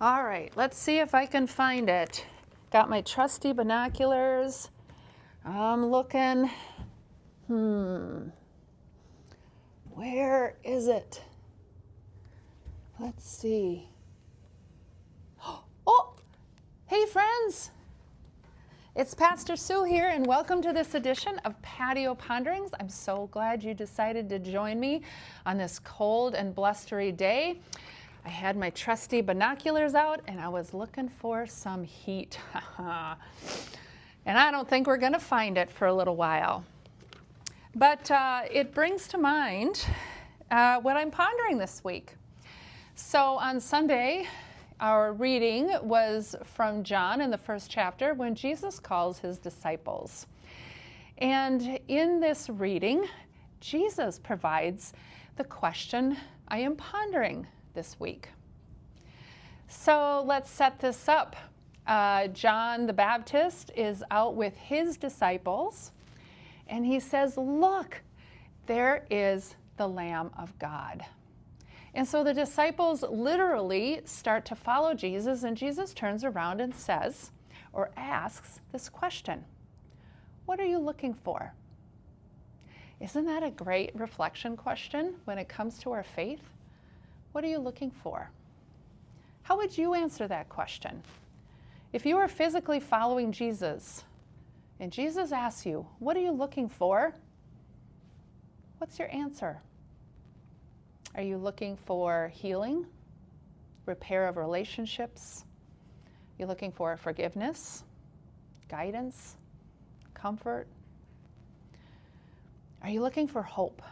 All right, let's see if I can find it. Got my trusty binoculars. I'm looking. Where is it? Let's see. Oh, hey friends. It's Pastor Sue here, and welcome to this edition of Patio Ponderings. I'm so glad you decided to join me on this cold and blustery day. I had my trusty binoculars out, and I was looking for some heat. And I don't think we're going to find it for a little while. But it brings to mind what I'm pondering this week. So on Sunday, our reading was from John in the first chapter when Jesus calls his disciples. And in this reading, Jesus provides the question I am pondering this week. So let's set this up. John the Baptist is out with his disciples, and he says, "Look, there is the Lamb of God." And so the disciples literally start to follow Jesus, and Jesus turns around and says, or asks this question: what are you looking for? Isn't that a great reflection question when it comes to our faith? What are you looking for? How would you answer that question? If you were physically following Jesus, and Jesus asks you, what are you looking for? What's your answer? Are you looking for healing, repair of relationships? You're looking for forgiveness, guidance, comfort? Are you looking for hope?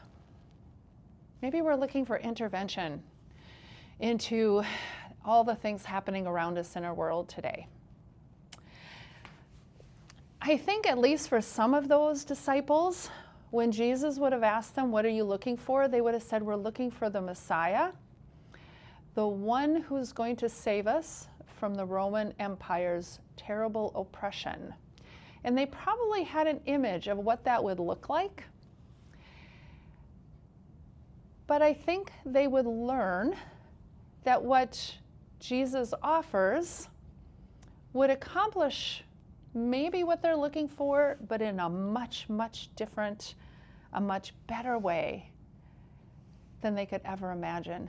Maybe we're looking for intervention into all the things happening around us in our world today. I think at least for some of those disciples, when Jesus would have asked them, what are you looking for? They would have said, we're looking for the Messiah, the one who's going to save us from the Roman Empire's terrible oppression. And they probably had an image of what that would look like. But I think they would learn that what Jesus offers would accomplish maybe what they're looking for, but in a much, much different, a much better way than they could ever imagine.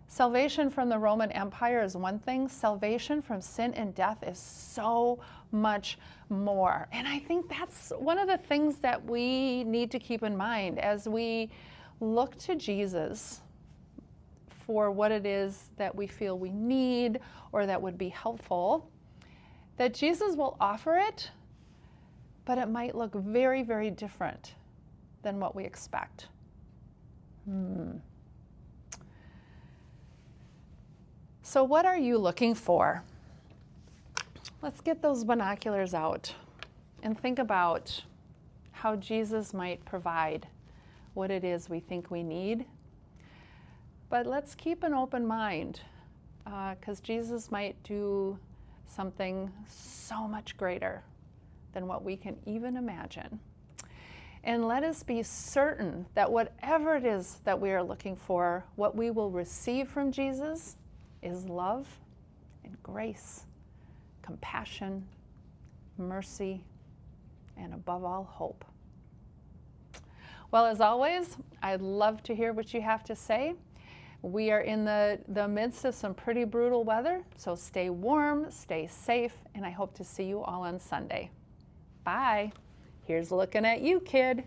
Salvation from the Roman Empire is one thing. Salvation from sin and death is so much more. And I think that's one of the things that we need to keep in mind as we look to Jesus for what it is that we feel we need or that would be helpful, that Jesus will offer it, but it might look very, very different than what we expect. So what are you looking for? Let's get those binoculars out and think about how Jesus might provide what it is we think we need. But let's keep an open mind, because Jesus might do something so much greater than what we can even imagine. And let us be certain that whatever it is that we are looking for, what we will receive from Jesus is love and grace, compassion, mercy, and above all, hope. Well, as always, I'd love to hear what you have to say. We are in the midst of some pretty brutal weather, so stay warm, stay safe, and I hope to see you all on Sunday. Bye. Here's looking at you, kid.